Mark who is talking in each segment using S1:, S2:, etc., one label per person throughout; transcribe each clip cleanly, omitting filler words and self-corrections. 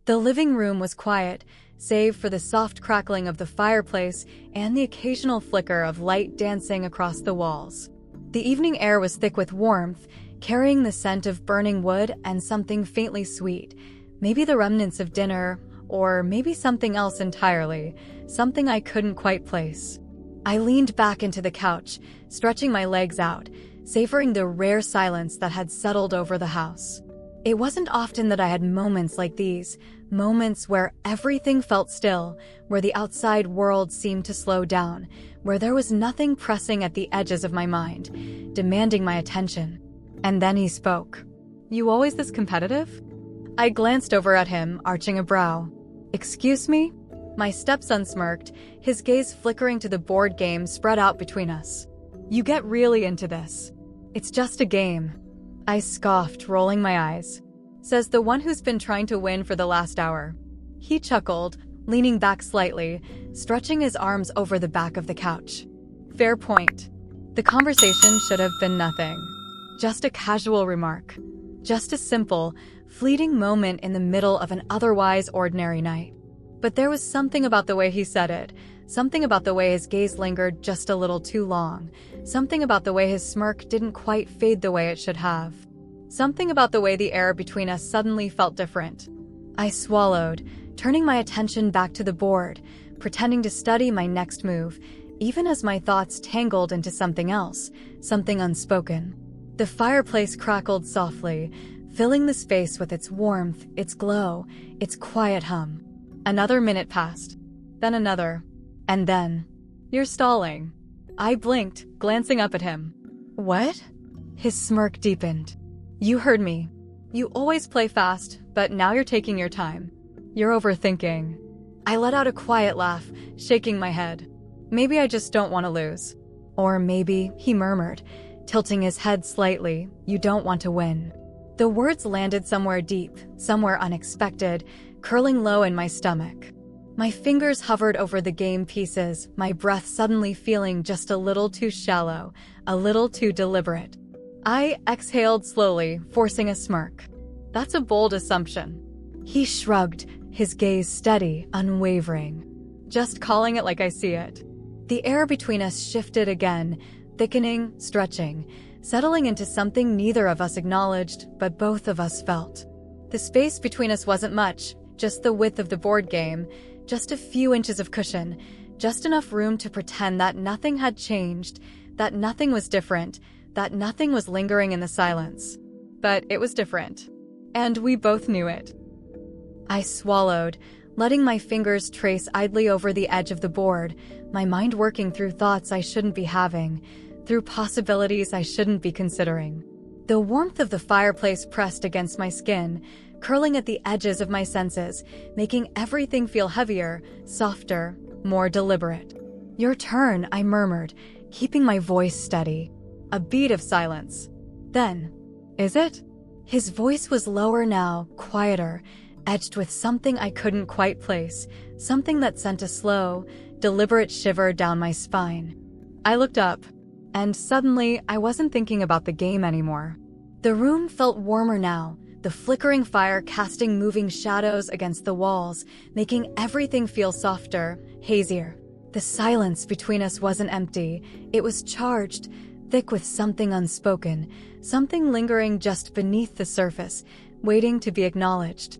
S1: The living room was quiet, save for the soft crackling of the fireplace and the occasional flicker of light dancing across the walls. The evening air was thick with warmth, carrying the scent of burning wood and something faintly sweet, maybe the remnants of dinner, or maybe something else entirely, something I couldn't quite place. I leaned back into the couch, stretching my legs out, savoring the rare silence that had settled over the house. It wasn't often that I had moments like these, moments where everything felt still, where the outside world seemed to slow down, where there was nothing pressing at the edges of my mind, demanding my attention. And then he spoke. "You always this competitive?" I glanced over at him, arching a brow. "Excuse me?" My stepson smirked, his gaze flickering to the board game spread out between us. "You get really into this. It's just a game." I scoffed, rolling my eyes. "Says the one who's been trying to win for the last hour." He chuckled, leaning back slightly, stretching his arms over the back of the couch. "Fair point." The conversation should have been nothing. Just a casual remark. Just a simple, fleeting moment in the middle of an otherwise ordinary night. But there was something about the way he said it, something about the way his gaze lingered just a little too long, something about the way his smirk didn't quite fade the way it should have. Something about the way the air between us suddenly felt different. I swallowed, turning my attention back to the board, pretending to study my next move, even as my thoughts tangled into something else, something unspoken. The fireplace crackled softly, filling the space with its warmth, its glow, its quiet hum. Another minute passed, then another, and then, "You're stalling." I blinked, glancing up at him. "What?" His smirk deepened. "You heard me. You always play fast, but now you're taking your time. You're overthinking." I let out a quiet laugh, shaking my head. "Maybe I just don't want to lose." Or maybe, he murmured, tilting his head slightly, "you don't want to win." The words landed somewhere deep, somewhere unexpected, curling low in my stomach. My fingers hovered over the game pieces, my breath suddenly feeling just a little too shallow, a little too deliberate. I exhaled slowly, forcing a smirk. "That's a bold assumption." He shrugged, his gaze steady, unwavering. "Just calling it like I see it." The air between us shifted again, thickening, stretching, settling into something neither of us acknowledged, but both of us felt. The space between us wasn't much, just the width of the board game, just a few inches of cushion, just enough room to pretend that nothing had changed, that nothing was different, that nothing was lingering in the silence. But it was different. And we both knew it. I swallowed, letting my fingers trace idly over the edge of the board, my mind working through thoughts I shouldn't be having, through possibilities I shouldn't be considering. The warmth of the fireplace pressed against my skin, curling at the edges of my senses, making everything feel heavier, softer, more deliberate. "Your turn," I murmured, keeping my voice steady. A beat of silence. Then, "Is it?" His voice was lower now, quieter, edged with something I couldn't quite place, something that sent a slow, deliberate shiver down my spine. I looked up, and suddenly I wasn't thinking about the game anymore. The room felt warmer now, the flickering fire casting moving shadows against the walls, making everything feel softer, hazier. The silence between us wasn't empty, it was charged, thick with something unspoken, something lingering just beneath the surface, waiting to be acknowledged.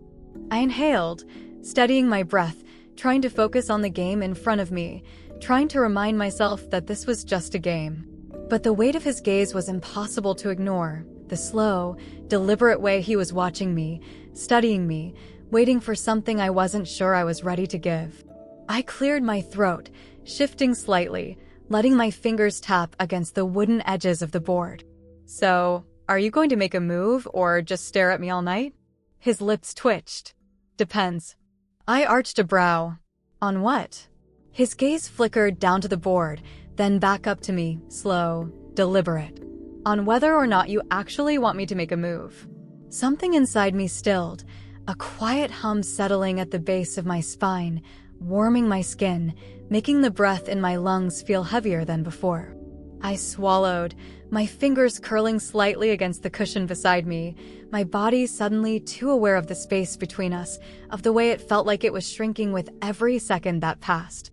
S1: I inhaled, steadying my breath, trying to focus on the game in front of me, trying to remind myself that this was just a game. But the weight of his gaze was impossible to ignore, the slow, deliberate way he was watching me, studying me, waiting for something I wasn't sure I was ready to give. I cleared my throat, shifting slightly, letting my fingers tap against the wooden edges of the board. "So, are you going to make a move or just stare at me all night?" His lips twitched. "Depends." I arched a brow. "On what?" His gaze flickered down to the board, then back up to me, slow, deliberate. "On whether or not you actually want me to make a move." Something inside me stilled, a quiet hum settling at the base of my spine, warming my skin, making the breath in my lungs feel heavier than before. I swallowed, my fingers curling slightly against the cushion beside me, my body suddenly too aware of the space between us, of the way it felt like it was shrinking with every second that passed.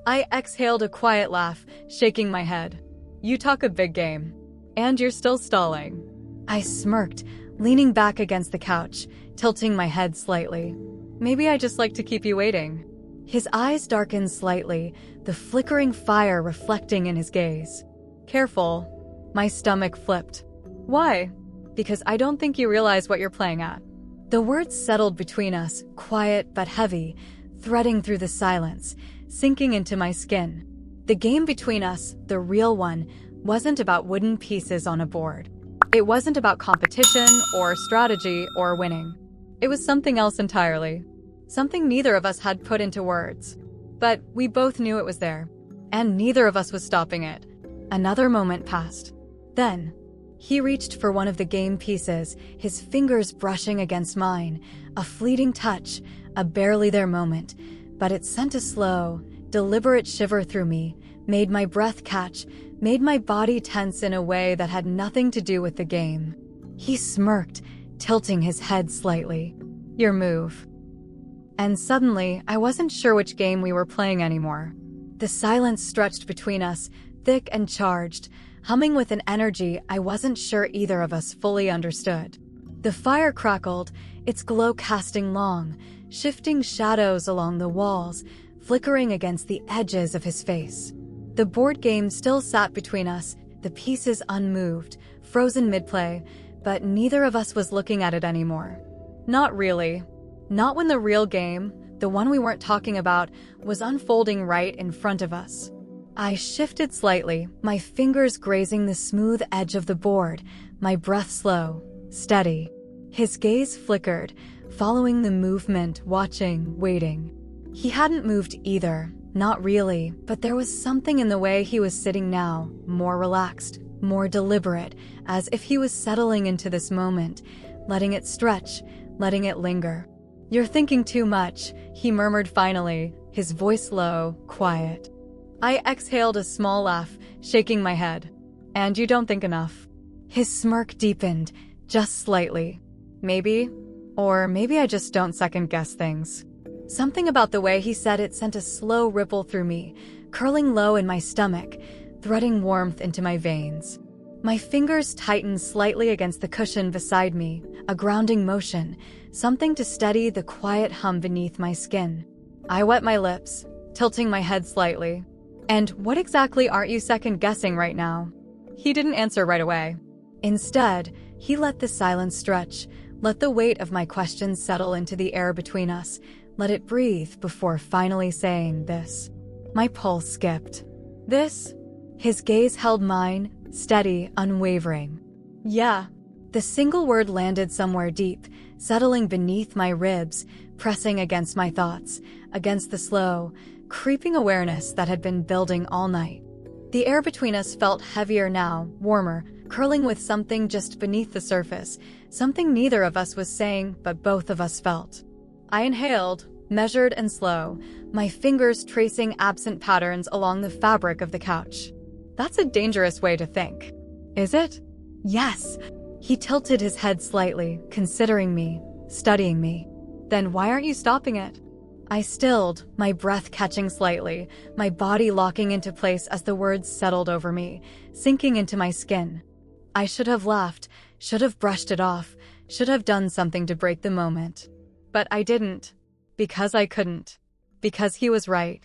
S1: I exhaled a quiet laugh, shaking my head. You talk a big game. And you're still stalling. I smirked, leaning back against the couch, tilting my head slightly. Maybe I just like to keep you waiting. His eyes darkened slightly, the flickering fire reflecting in his gaze. Careful. My stomach flipped. Why? Because I don't think you realize what you're playing at. The words settled between us, quiet but heavy, threading through the silence, sinking into my skin. The game between us, the real one, wasn't about wooden pieces on a board. It wasn't about competition or strategy or winning. It was something else entirely. Something neither of us had put into words. But we both knew it was there. And neither of us was stopping it. Another moment passed. Then, he reached for one of the game pieces, his fingers brushing against mine. A fleeting touch, a barely there moment. But it sent a slow, deliberate shiver through me, made my breath catch, made my body tense in a way that had nothing to do with the game. He smirked, tilting his head slightly. Your move. And suddenly, I wasn't sure which game we were playing anymore. The silence stretched between us, thick and charged, humming with an energy I wasn't sure either of us fully understood. The fire crackled, its glow casting long, shifting shadows along the walls, flickering against the edges of his face. The board game still sat between us, the pieces unmoved, frozen mid-play, but neither of us was looking at it anymore. Not really. Not when the real game, the one we weren't talking about, was unfolding right in front of us. I shifted slightly, my fingers grazing the smooth edge of the board, my breath slow, steady. His gaze flickered, following the movement, watching, waiting. He hadn't moved either, not really, but there was something in the way he was sitting now, more relaxed, more deliberate, as if he was settling into this moment, letting it stretch, letting it linger. You're thinking too much, he murmured finally, his voice low, quiet. I exhaled a small laugh, shaking my head. And you don't think enough. His smirk deepened, just slightly. Maybe. Or maybe I just don't second-guess things. Something about the way he said it sent a slow ripple through me, curling low in my stomach, threading warmth into my veins. My fingers tightened slightly against the cushion beside me, a grounding motion, something to steady the quiet hum beneath my skin. I wet my lips, tilting my head slightly. And what exactly aren't you second-guessing right now? He didn't answer right away. Instead, he let the silence stretch, let the weight of my questions settle into the air between us, let it breathe before finally saying this. My pulse skipped. This? His gaze held mine, steady, unwavering. Yeah. The single word landed somewhere deep, settling beneath my ribs, pressing against my thoughts, against the slow, creeping awareness that had been building all night. The air between us felt heavier now, warmer, curling with something just beneath the surface, something neither of us was saying but both of us felt. I inhaled, measured and slow, my fingers tracing absent patterns along the fabric of the couch. That's a dangerous way to think. Is it? Yes. He tilted his head slightly, considering me, studying me. Then why aren't you stopping it? I stilled, my breath catching slightly, my body locking into place as the words settled over me, sinking into my skin. I should have laughed, should have brushed it off, should have done something to break the moment. But I didn't. Because I couldn't. Because he was right.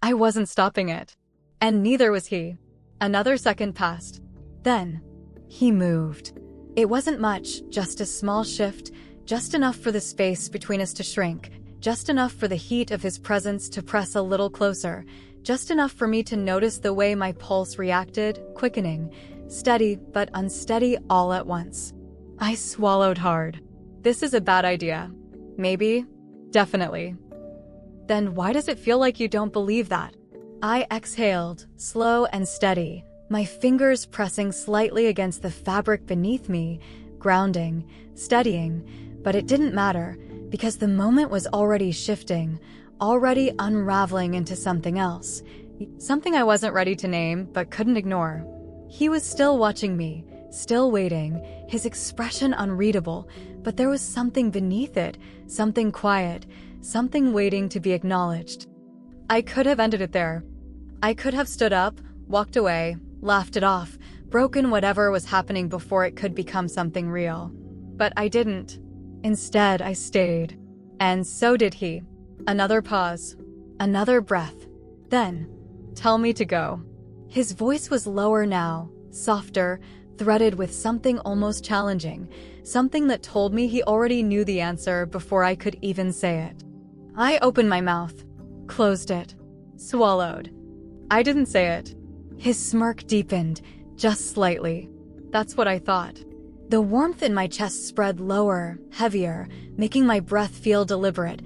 S1: I wasn't stopping it. And neither was he. Another second passed. Then, he moved. It wasn't much, just a small shift, just enough for the space between us to shrink, just enough for the heat of his presence to press a little closer, just enough for me to notice the way my pulse reacted, quickening, steady but unsteady all at once. I swallowed hard. This is a bad idea. Maybe. Definitely. Then why does it feel like you don't believe that? I exhaled, slow and steady, my fingers pressing slightly against the fabric beneath me, grounding, steadying, but it didn't matter, because the moment was already shifting, already unraveling into something else, something I wasn't ready to name but couldn't ignore. He was still watching me, still waiting, his expression unreadable, but there was something beneath it, something quiet, something waiting to be acknowledged. I could have ended it there. I could have stood up, walked away, laughed it off, broken whatever was happening before it could become something real. But I didn't. Instead, I stayed. And so did he. Another pause. Another breath. Then, "Tell me to go." His voice was lower now, softer, threaded with something almost challenging, something that told me he already knew the answer before I could even say it. I opened my mouth, closed it, swallowed. I didn't say it. His smirk deepened, just slightly. That's what I thought. The warmth in my chest spread lower, heavier, making my breath feel deliberate,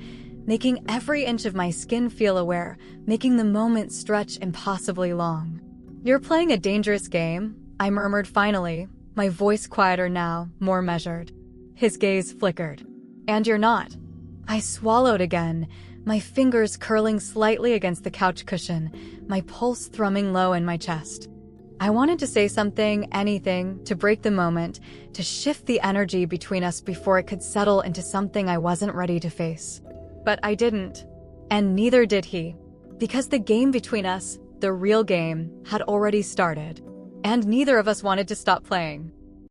S1: making every inch of my skin feel aware, making the moment stretch impossibly long. "You're playing a dangerous game," I murmured finally, my voice quieter now, more measured. His gaze flickered. "And you're not." I swallowed again, my fingers curling slightly against the couch cushion, my pulse thrumming low in my chest. I wanted to say something, anything, to break the moment, to shift the energy between us before it could settle into something I wasn't ready to face. But I didn't. And neither did he. Because the game between us, the real game, had already started. And neither of us wanted to stop playing.